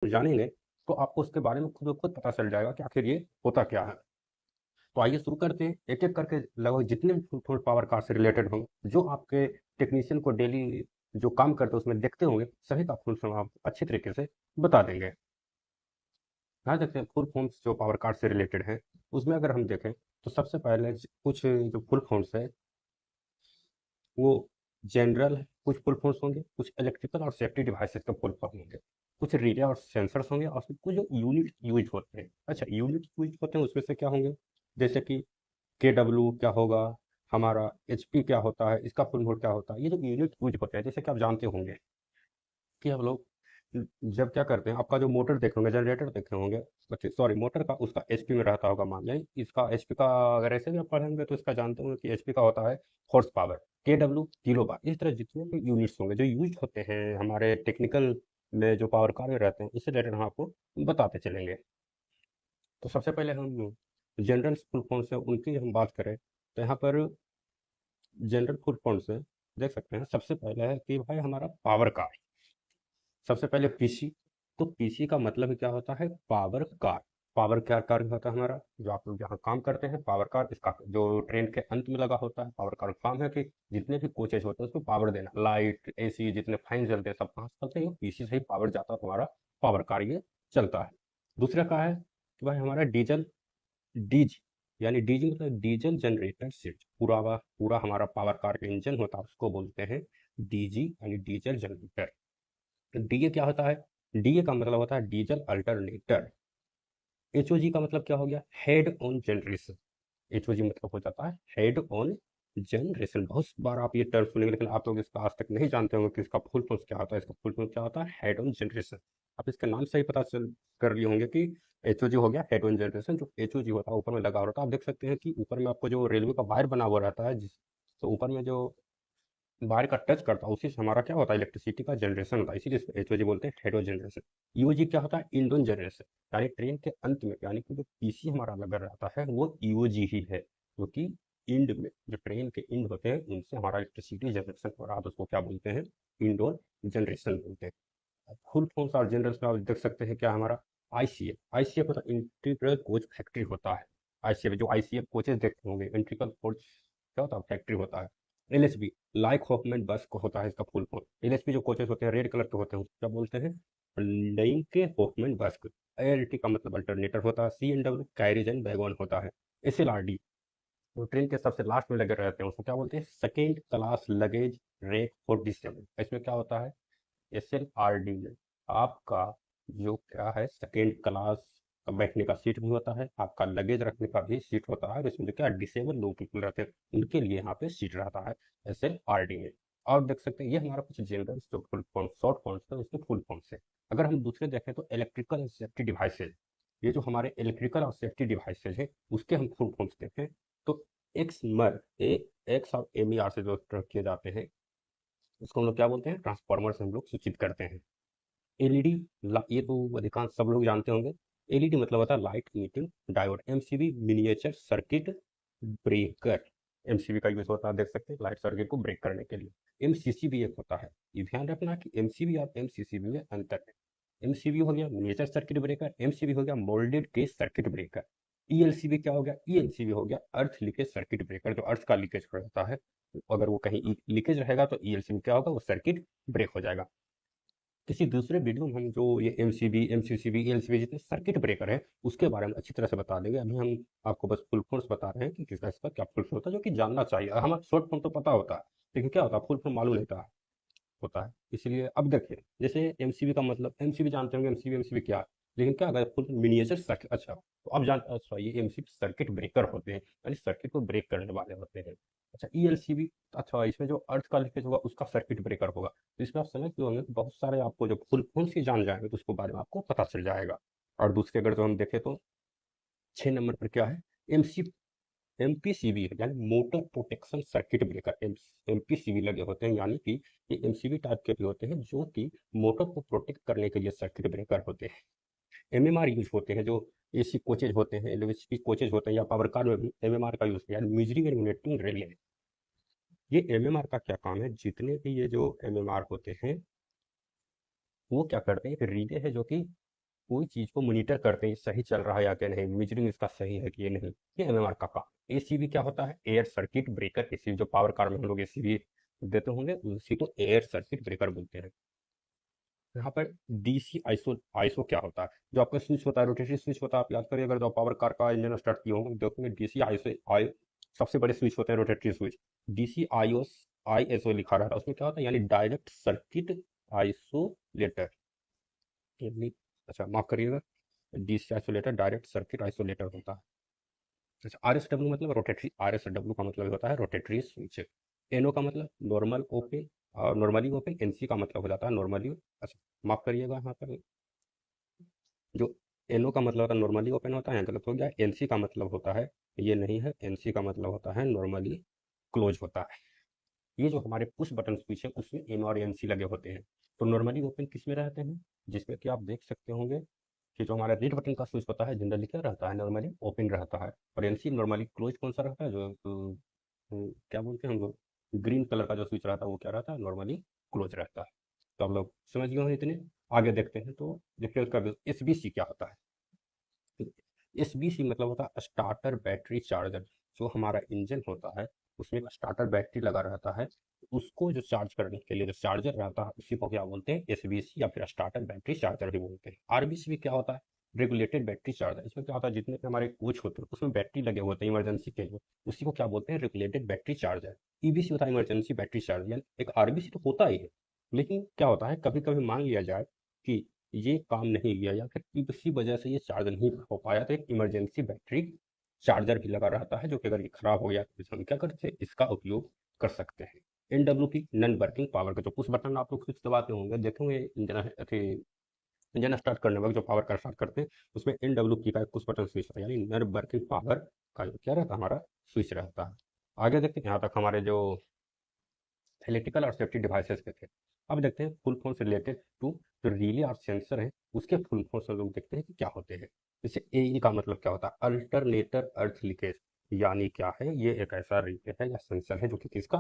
जानेंगे तो आपको उसके बारे में खुद ब खुद पता चल जाएगा कि आखिर ये होता क्या है। तो आइए शुरू करते हैं, एक-एक करके लगभग जितने भी फुल पावर कार से रिलेटेड होंगे, जो आपके टेक्नीशियन को डेली जो काम करते हैं उसमें देखते होंगे, सभी का फुल फॉर्म आप अच्छे तरीके से बता देंगे। यहाँ देखते हैं फुल फॉर्म्स जो पावर कार से रिलेटेड हैं, उसमें अगर हम देखें तो सबसे पहले कुछ जो फुल फॉर्म्स है वो जनरल है, कुछ फुल फॉर्म्स होंगे, कुछ इलेक्ट्रिकल और सेफ्टी डिवाइसेस का फुल फॉर्म होंगे, कुछ रिले और सेंसर्स होंगे और कुछ जो यूनिट यूज होते हैं। अच्छा, यूनिट यूज होते हैं उसमें से क्या होंगे, जैसे कि KW क्या होगा, हमारा HP क्या होता है, इसका फुल फॉर्म क्या होता है। ये जो यूनिट यूज होते हैं, जैसे कि आप जानते होंगे कि हम लोग जब क्या करते हैं, आपका जो मोटर देखे होंगे, जनरेटर देखे होंगे, सॉरी मोटर का, उसका HP में रहता होगा। मान लें इसका HP का अगर ऐसे भी आप पढ़ेंगे तो इसका जानते होंगे कि HP का होता है हॉर्स पावर, KW किलो बार। इस तरह जितने भी यूनिट्स होंगे जो यूज होते हैं हमारे टेक्निकल में, जो पावर कार में रहते हैं, इससे रिलेटेड हम आपको बताते चलेंगे। तो सबसे पहले हम जनरल फुल फॉर्म से उनकी हम बात करें तो यहाँ पर जनरल फुल फॉर्म से देख सकते हैं, सबसे पहले है कि भाई हमारा पावर कार। सबसे पहले पीसी, तो पीसी का मतलब क्या होता है, power car. Power car car होता है हमारा, जो आप लोग जहाँ काम करते हैं, पावर कार इसका जो ट्रेन के अंत में लगा होता है। पावर कार का काम है कि जितने भी कोचेज होते हैं उसको पावर देना, लाइट AC जितने फैन चलते हैं सब कहाँ से चलते हैं, पीसी से ही पावर जाता है, तुम्हारा पावर कार ये चलता है। दूसरा का है कि भाई हमारा डीजल, डीजी यानी डीजी मतलब डीजल जनरेटर सेट, पूरा हमारा पावर कार का इंजन होता है, उसको बोलते हैं डीजी यानी डीजल जनरेटर। डीए क्या होता है, डीए का मतलब होता है डीजल अल्टरनेटर। HOG का मतलब क्या हो गया, हेड ऑन जनरेशन। HOG मतलब हो जाता है हेड ऑन जनरेशन। बहुत बार आप ये टर्म सुनेंगे, लेकिन आप लोग इसका आज तक नहीं जानते होंगे कि इसका फुल फॉर्म क्या होता है। इसका फुल फॉर्म क्या होता है, हेड ऑन जनरेशन। आप इसके नाम से ही पता चल कर लिए होंगे कि HOG हो गया हेड ऑन जनरेशन। जो HOG होता है ऊपर में लगा होता है, आप देख सकते हैं कि ऊपर में आपको जो रेलवे का वायर बना हुआ रहता है, जिस तो ऊपर में जो वायर का टच करता है उसी से हमारा क्या होता है, इलेक्ट्रिसिटी का जनरेशन होता है, इसीलिए इसको HOG बोलते हैं, हेड ऑन जनरेशन। EOG क्या होता है, इंड ऑन जनरेशन, यानी ट्रेन के अंत में, यानी कि जो पीसी हमारा लगा रहता है वो EOG ही है, जो कि इंड में, जो ट्रेन के इंड होते हैं उनसे हमारा इलेक्ट्रिसिटी जनरेशन हो रहा है, तो उसको क्या बोलते हैं, इंड ऑन जनरेशन बोलते हैं। फुल फॉर्म और जनरल का आप देख सकते हैं क्या हमारा, ICF होता है इंटीग्रल कोच फैक्ट्री होता है। ICF जो ICF कोचेज देखते होंगे, इंटीग्रल कोच क्या होता है, फैक्ट्री होता है। LHB लाइक हॉफमैन बस को होता है इसका फुल फॉर्म। LHB जो कोचेज होते हैं रेड कलर के होते हैं, उसको क्या बोलते हैं, लाइक हॉफमैन बस। ALT का मतलब अल्टरनेटर होता है। CNW कैरिज एंड वैगन होता है। SLRD वो ट्रेन के सबसे लास्ट में लगे रहते हैं, उसको क्या बोलते हैं, second class luggage rack for disable. इसमें क्या होता है, SLRD में आपका जो क्या है, सेकेंड क्लास का बैठने का सीट भी होता है, आपका लगेज रखने का भी सीट होता है, और इसमें जो क्या डिसेबल लोग पीपल रहते हैं उनके लिए यहाँ पे सीट रहता है SLRD में। और देख सकते हैं ये हमारा कुछ जनरल जो फुल फॉर्म शॉर्ट फॉर्म्स है उसके फुल फॉर्म से। अगर हम दूसरे देखें तो इलेक्ट्रिकल एंड सेफ्टी डिवाइसेज, ये जो हमारे इलेक्ट्रिकल और सेफ्टी डिवाइसेज है उसके हम फुल फॉर्म्स देखें तो एक्समर, एक्स और MER से जो किए जाते हैं उसको हम लोग क्या बोलते हैं, ट्रांसफार्मर से हम लोग सूचित करते हैं। एलईडी, ये तो अधिकांश सब लोग जानते होंगे। एलईडी मतलब होता है light emitting diode. MCB miniature circuit breaker, MCB का यूज होता है, देख सकते हैं, लाइट सर्किट को ब्रेक करने के लिए। MCCB एक होता है, ये ध्यान रखना कि MCB और MCCB में अंतर है। MCB हो गया मिनिएचर सर्किट ब्रेकर, MCB हो गया moulded case circuit breaker. ELCB क्या हो गया, ELCB हो गया अर्थ लीकेज सर्किट ब्रेकर, जो अर्थ का लीकेज रहता है, अगर वो कहीं लीकेज रहेगा तो ELCB क्या होगा, वो सर्किट ब्रेक हो जाएगा। किसी दूसरे वीडियो में हम जो ये MCB, MCCB, ELCB जितने सर्किट ब्रेकर है उसके बारे में अच्छी तरह से बता देंगे। अभी हम आपको बस फुल फॉर्म्स बता रहे हैं कि किसका इसका क्या फुल फॉर्म होता है, जो कि जानना चाहिए। हमारा शॉर्ट फॉर्म तो पता होता है, लेकिन क्या होता है फुल फॉर्म मालूम नहीं होता है। इसलिए अब देखिए, जैसे MCB का मतलब, MCB जानते होंगे, MCB क्या है, लेकिन क्या अगर फुल मिनिएचर सर्किट, अच्छा तो अब जान, अच्छा ये MCB सर्किट ब्रेकर होते हैं, यानी सर्किट को ब्रेक करने वाले होते हैं। अच्छा ELCB, अच्छा इसमें जो अर्थ का लीकेज होगा उसका सर्किट ब्रेकर होगा। तो इसमें आप समझ क्यों होंगे, बहुत सारे आपको जो फुल फॉर्म से जान जाएंगे तो उसके बारे में आपको पता चल जाएगा। और दूसरे अगर जो हम देखें तो 6 नंबर पर क्या है, एमसी MPCB है, यानी motor protection circuit breaker. MPCB लगे होते हैं, यानी कि ये MCB टाइप के भी होते हैं जो कि मोटर को प्रोटेक्ट करने के लिए सर्किट ब्रेकर होते हैं। MMR यूज होते हैं, जो AC कोचेज होते हैं, LHP कोचेज होते हैं, या पावर कार में भी MMR का यूज किया, यानी म्यूजरिंग एंड मॉनिटरिंग रिले। ये MMR का क्या काम है, जितने भी ये जो MMR होते हैं वो क्या करते हैं, एक रिले है जो कि कोई चीज़ को मॉनिटर करते हैं सही चल रहा है या क्या नहीं, मीजरिंग इसका सही है कि ये नहीं, ये एमएमआर का काम। एसीबी क्या होता है? Air circuit breaker. एसीबी जो पावर कार में हम लोग एसीबी देते होंगे उसी को एयर सर्किट ब्रेकर बोलते हैं। यहाँ पर डीसी आईसो, आईसो क्या होता है? जो आपका स्विच होता है, रोटेटरी स्विच होता है, आप याद करिए अगर जो पावर कार का इंजन स्टार्ट किए होंगे देखोगे डीसी आईसो आई सबसे बड़े स्विच होते हैं रोटेटरी स्विच। डीसी आईओस आईएसओ लिखा रहता है, उसमें क्या होता है यानी डायरेक्ट सर्किट आइसोलेटर। यानी अच्छा माफ करिएगा, DC isolator direct circuit isolator होता है। अच्छा आरएसडब्ल्यू मतलब रोटेटरी, आरएसडब्ल्यू का मतलब होता है रोटेटरी स्विच। एनओ का मतलब नॉर्मल ओपन और नॉर्मली ओपन। एनसी का मतलब हो जाता है नॉर्मली, अच्छा माफ करिएगा यहाँ पर जो एनओ का मतलब होता है नॉर्मली ओपन होता है, गलत हो गया। एनसी का मतलब होता है, ये नहीं है, एनसी का मतलब होता है नॉर्मली क्लोज होता है। ये जो हमारे पुश बटन स्विच है उसमें एन और एनसी लगे होते हैं। तो नॉर्मली ओपन किस में रहते हैं? जिसमें कि आप देख सकते होंगे कि जो हमारा रेड बटन का स्विच होता है जनरली क्या रहता है? नॉर्मली ओपन रहता है। और एनसी नॉर्मली क्लोज कौन सा रहता है? जो क्या बोलते हैं हम लोग, ग्रीन कलर का जो स्विच रहता है वो क्या रहता है? नॉर्मली क्लोज रहता है। तो आप लोग समझ गए हो इतने। आगे देखते हैं तो देखिए उसका एसबीसी क्या होता है। एसबीसी मतलब होता है स्टार्टर बैटरी चार्जर। जो हमारा इंजन होता है उसमें एक स्टार्टर बैटरी लगा रहता है, उसको जो चार्ज करने के लिए जो चार्जर रहता है उसी को क्या बोलते हैं? एसबीसी या फिर स्टार्टर बैटरी चार्जर भी बोलते हैं। आरबीसी भी क्या होता है? Regulated battery charger. इसमें क्या होता है जितने भी हमारे कोच होते हैं उसमें बैटरी लगे होते हैं इमरजेंसी के लिए, उसी को क्या बोलते हैं? Regulated battery charger. ईबीसी होता है इमरजेंसी बैटरी चार्जर। यानी एक आरबीसी तो होता ही है, लेकिन क्या होता है कभी कभी मान लिया जाए कि ये काम नहीं किया या फिर किसी वजह से ये चार्ज नहीं हो पाया तो एक इमरजेंसी बैटरी चार्जर भी लगा रहता है, जो कि अगर ये खराब हो गया तो हम क्या करते हैं? इसका उपयोग कर सकते हैं। एनडब्ल्यूपी नॉन वर्किंग पावर का जो पुश बटन आप लोग स्विच दबाते होंगे देखेंगे इंजन अथी इंजन स्टार्ट करने वक्त जो पावर का स्टार्ट करते हैं उसमें एनडब्ल्यूपी का एक पुश बटन स्विच है, यानी नॉन वर्किंग पावर का जो क्या रहता है? हमारा स्विच रहता है। आगे देखते हैं यहाँ तक हमारे जो इलेक्ट्रिकल और सेफ्टी डिवाइसेस के थे। अब देखते हैं फुल फॉर्म से रिलेटेड टू जो रिले और सेंसर है उसके फुल फॉर्म से लोग देखते हैं कि क्या होते हैं। जैसे एई का मतलब क्या होता है? अल्टरनेटर अर्थ लीकेज। यानी क्या है? ये एक ऐसा रिले है या सेंसर है जो कि किसका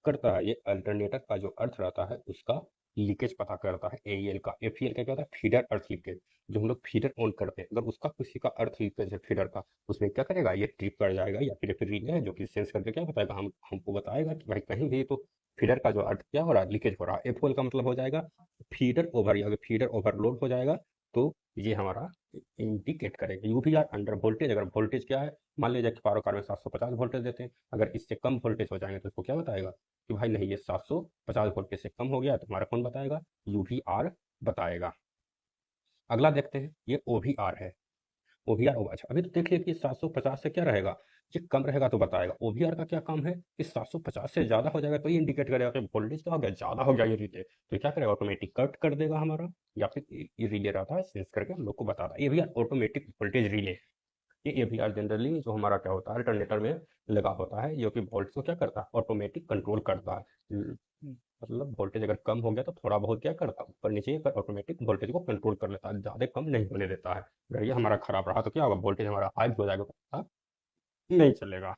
करता है? ये अल्टरनेटर का जो अर्थ रहता है उसका लीकेज पता करता है। एईएल का, एफईएल का क्या होता है? फीडर अर्थ लीकेज। जो हम लोग फीडर ऑन करते हैं अगर उसका किसी का अर्थ लीकेज है फीडर का, उसमें क्या करेगा? ये ट्रिप कर जाएगा या फिर एक रिले है जो कि सेंस करके क्या बताएगा? हमको बताएगा कि भाई कहीं भी तो फीडर का जो अर्थ क्या हो रहा है? लीकेज हो रहा है। एफओएल का मतलब हो जाएगा फीडर ओवर, या फीडर ओवरलोड हो जाएगा तो ये हमारा इंडिकेट करेगा। यूवीआर अंडर वोल्टेज, अगर वोल्टेज क्या है मान लीजिए कि पावर कार में 750 वोल्टेज देते हैं, अगर इससे कम वोल्टेज हो जाएंगे तो इसको क्या बताएगा कि भाई नहीं ये 750 वोल्टेज से कम हो गया, तो हमारा कौन बताएगा? यूवीआर बताएगा। अगला देखते हैं, ये ओवीआर है। ओवीआर अच्छा अभी तो देखिए कि 750 से क्या रहेगा? ये कम रहेगा तो बताएगा। ओवीआर का क्या काम है कि 750 से ज्यादा हो जाएगा तो ये इंडिकेट करेगा कि वोल्टेज क्या हो गया? ज्यादा हो गया ये रिले, तो क्या करेगा? ऑटोमेटिक कट कर देगा हमारा, या फिर ये रिले रहता है सेंस करके हम लोग को बताता है। ये भी ऑटोमेटिक वोल्टेज रिले। ये एवीआर जनरली जो हमारा क्या होता है अल्टरनेटर में लगा होता है, जो कि वोल्टेज को क्या करता है? ऑटोमेटिक कंट्रोल करता है। मतलब वोल्टेज अगर कम हो गया तो थोड़ा बहुत क्या करता है? ऊपर नीचे कर ऑटोमेटिक वोल्टेज को कंट्रोल कर लेता है, ज़्यादा कम नहीं होने देता है। अगर ये हमारा खराब रहा तो क्या होगा? वोल्टेज हमारा हाई हो जाएगा, पता नहीं चलेगा।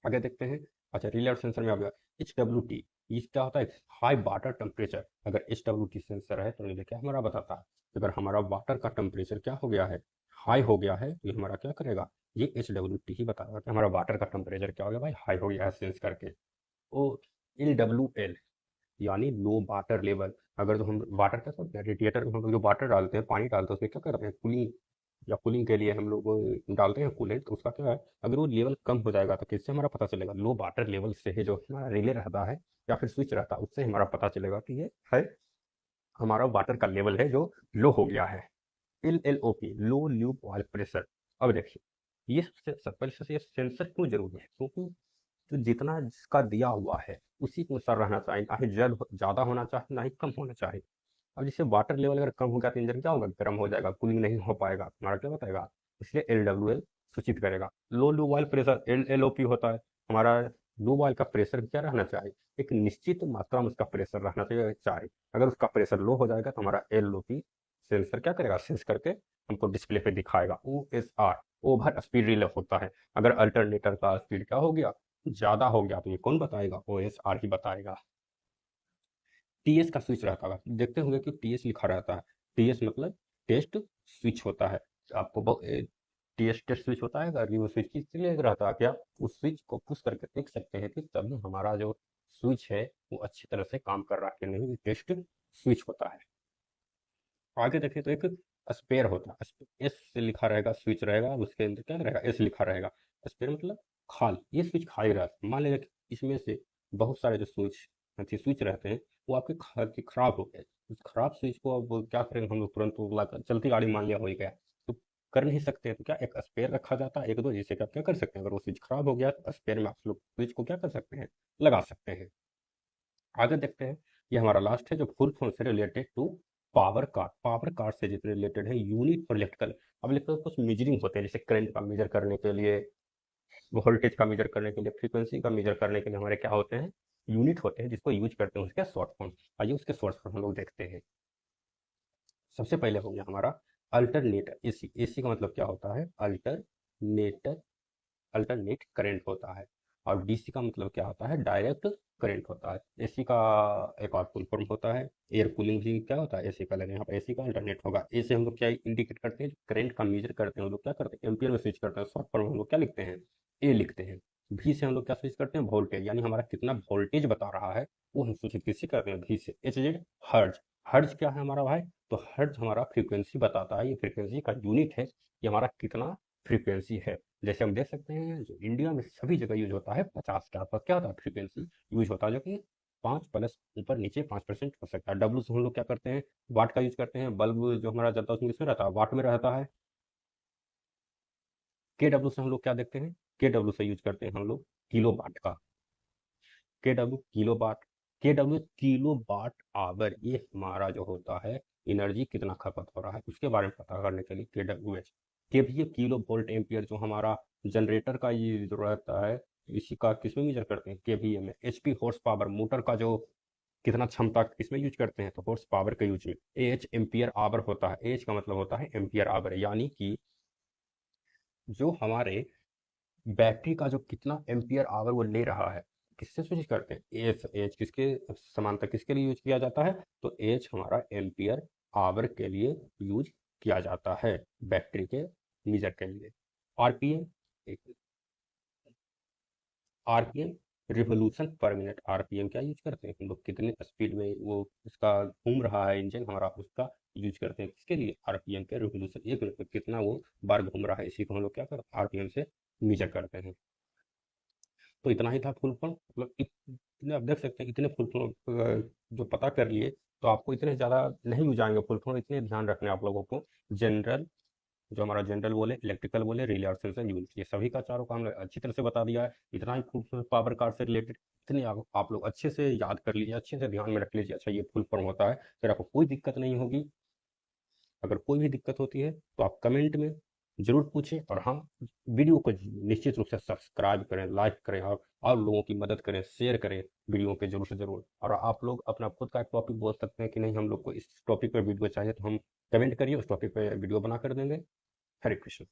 आगे देखते हैं। अच्छा रिले और सेंसर में आ गया एच डब्ल्यू टी। ये क्या होता है? High water temperature. अगर एच डब्ल्यू टी सेंसर है तो रिले क्या हमारा बताता है? अगर हमारा वाटर का टेम्परेचर क्या हो गया है? हाई हो गया है तो ये हमारा क्या करेगा? ये एच डब्ल्यू टी ही बताएगा कि हमारा वाटर का टेम्परेचर क्या हो गया भाई? हाई हो गया है सेंस करके। ओ एल डब्ल्यू एल यानी लो वाटर लेवल। अगर जो हम वाटर क्या करते हैं रेडिएटर में हम लोग जो वाटर डालते हैं पानी डालते हैं उसमें क्या करते हैं? कूलिंग, या कूलिंग के लिए हम लोग डालते हैं कूलेंट, तो उसका क्या है? अगर वो लेवल कम हो जाएगा तो किससे हमारा पता चलेगा? लो वाटर लेवल से है जो हमारा रिले रहता है या फिर स्विच रहता है उससे हमारा पता चलेगा कि ये है हमारा वाटर का लेवल है जो लो हो गया है। L L O P low lube oil pressure. अब देखिए ये सबसे पहले से ये सेंसर क्यों जरूरी है? क्योंकि तो जितना जिसका दिया हुआ है उसी के अनुसार रहना चाहिए, ना ही जल ज़्यादा होना चाहिए ना ही कम होना चाहिए। अब जैसे वाटर लेवल अगर कम हो गया तो इंजन क्या होगा? गर्म हो जाएगा, कूलिंग नहीं हो पाएगा, हमारा क्या बताएगा? इसलिए एल डब्ल्यू एल सूचित करेगा। Low low oil pressure L L O P होता है हमारा। लो ऑयल का प्रेशर क्या रहना चाहिए? एक निश्चित मात्रा में उसका प्रेशर रहना चाहिए। अगर उसका प्रेशर लो हो जाएगा तो हमारा एल ओ पी सेंसर क्या करेगा? सेंस करके हमको डिस्प्ले पे दिखाएगा। O S R over speed relay होता है। अगर अल्टरनेटर का स्पीड क्या हो गया? ज़्यादा हो गया तो ये कौन बताएगा? ओ एस आर ही बताएगा। टीएस का स्विच रहता है, देखते होंगे कि टीएस लिखा रहता है। टीएस मतलब टेस्ट स्विच होता है। आपको टीएस टेस्ट स्विच होता है, अगर वो स्विच किस लिए रहता है क्या, उस स्विच को पुश करके देख सकते हैं कि तभी हमारा जो स्विच है वो अच्छी तरह से काम कर रहा है कि नहीं, टेस्ट स्विच होता है। आगे देखें तो एक स्पेयर होता है, एस से लिखा रहेगा, स्विच रहेगा, उसके अंदर क्या रहेगा, एस लिखा रहेगा। स्पेयर मतलब खाल, ये स्विच खाली रहता है। मान लीजिए कि इसमें से बहुत सारे जो स्विच रहते हैं वो आपके खराब हो गए। उस खराब स्विच को अब क्या करेंगे हम लोग, तुरंत वो चलती गाड़ी मान लिया हो गया तो कर नहीं सकते, तो क्या एक स्पेयर रखा जाता है एक दो, जिससे कि आप क्या कर सकते हैं, अगर वो स्विच खराब हो गया तो स्पेयर में आप लोग स्विच को क्या कर सकते हैं, लगा सकते हैं। आगे देखते हैं, ये हमारा लास्ट है जो फुल फॉर्म से related to power card. Power card से जितने रिलेटेड है यूनिट और इलेक्ट्रिकल। अब इलेक्ट्रिकल कुछ मेजरिंग होते हैं, जैसे करंट का मेजर करने के लिए, वोल्टेज का मेजर करने के लिए, फ्रीक्वेंसी का मेजर करने के लिए हमारे क्या होते हैं, यूनिट होते हैं जिसको यूज करते हैं उसके शॉर्ट फॉर्म। आइए उसके शॉर्ट फॉर्म हम लोग देखते हैं। सबसे पहले हो गया हमारा अल्टरनेटर एसी। एसी का मतलब क्या होता है, अल्टरनेटर, अल्टरनेट करंट होता है। और डीसी का मतलब क्या होता है, डायरेक्ट करंट होता है। एसी का एक और फुल फॉर्म होता है एयर कूलिंग भी, क्या होता है एसी का, लेकिन यहाँ पर एसी का अल्टरनेट होगा। ए से हम लोग क्या इंडिकेट करते हैं, करंट का मेजर करते हैं हम लोग क्या करते हैं, एम्पियर में स्विच करते हैं, शॉर्ट फॉर्म हम लोग क्या लिखते हैं, ए लिखते हैं। भी से हम लोग क्या स्विच करते हैं, वोल्टेज, यानी हमारा कितना वोल्टेज बता रहा है वो हम सूचित किससे करते हैं, भी से। एच जेड हर्ज, हर्ज क्या है हमारा भाई, तो हर्ज हमारा फ्रीक्वेंसी बताता है, ये फ्रीक्वेंसी का यूनिट है कि हमारा कितना फ्रीक्वेंसी है। जैसे हम देख सकते हैं जो इंडिया में सभी जगह यूज होता है 50 के आसपास क्या होता है, फ्रीक्वेंसी यूज होता है, जो कि 5 प्लस ऊपर नीचे 5% हो सकता है। डब्लू से हम लोग क्या करते हैं, वाट का यूज करते हैं। बल्ब जो हमारा जलता है उसमें किसमें रहता है, वाट में रहता है। के डब्लू से हम लोग क्या देखते हैं, के डब्लू से यूज करते हैं हम लोग किलो वाट का, के डब्ल्यू किलो वाट, के डब्ल्यू किलो वाट आवर, ये हमारा जो होता है एनर्जी कितना खपत हो रहा है उसके बारे में पता करने के लिए के डब्ल्यू एच। के भी ये किलो वोल्ट एम्पियर जो हमारा जनरेटर का ये जो रहता है, इसी का किसमें मेजर करते हैं, के भी में। H P horse power, motor का जो कितना क्षमता किसमें यूज करते हैं, तो हॉर्स पावर के यूज में। ए एच एम्पियर आवर होता है, एच का मतलब होता है एम्पियर आवर, यानी कि जो हमारे बैटरी का जो कितना एम्पियर आवर वो ले रहा है, किससे स्विच करते हैं, एच। एच किसके समांतर किसके लिए यूज किया जाता है, तो एच हमारा एम्पियर आवर के लिए यूज किया जाता है, बैटरी के मीजर के लिए। RPM, RPM revolution per minute. RPM क्या यूज करते हैं हम लोग, कितने स्पीड में वो उसका घूम रहा है इंजन हमारा, उसका यूज करते हैं किसके लिए, आरपीएम के। रिवोल्यूशन एक मिनट में कितना वो बार घूम रहा है, इसी को हम लोग क्या करते हैं, आरपीएम से मीजर करते हैं। तो इतना ही था फुल फॉर्म, मतलब इतने आप देख सकते हैं, इतने फुल फॉर्म जो पता कर लिए तो आपको इतने ज़्यादा नहीं हो जाएंगे फुल फॉर्म, इतने ध्यान रखने आप लोगों को। जनरल, जो हमारा जनरल बोले, इलेक्ट्रिकल बोले, रिले और सेंसर यूनिट, ये सभी का चारों काम अच्छी तरह से बता दिया है। इतना ही फुल फॉर्म पावर कार्ड से रिलेटेड, इतने आप लोग अच्छे से याद कर लीजिए, अच्छे से ध्यान में रख लीजिए, अच्छा ये फुल फॉर्म होता है, फिर आपको कोई दिक्कत नहीं होगी। अगर कोई भी दिक्कत होती है तो आप कमेंट में ज़रूर पूछें, और हाँ, वीडियो को निश्चित रूप से सब्सक्राइब करें, लाइक करें, और लोगों की मदद करें, शेयर करें वीडियो पे ज़रूर से ज़रूर। और आप लोग अपना खुद का एक टॉपिक बोल सकते हैं कि नहीं हम लोग को इस टॉपिक पर वीडियो चाहिए, तो हम कमेंट करिए, उस टॉपिक पर वीडियो बना कर देंगे। हरे कृष्ण।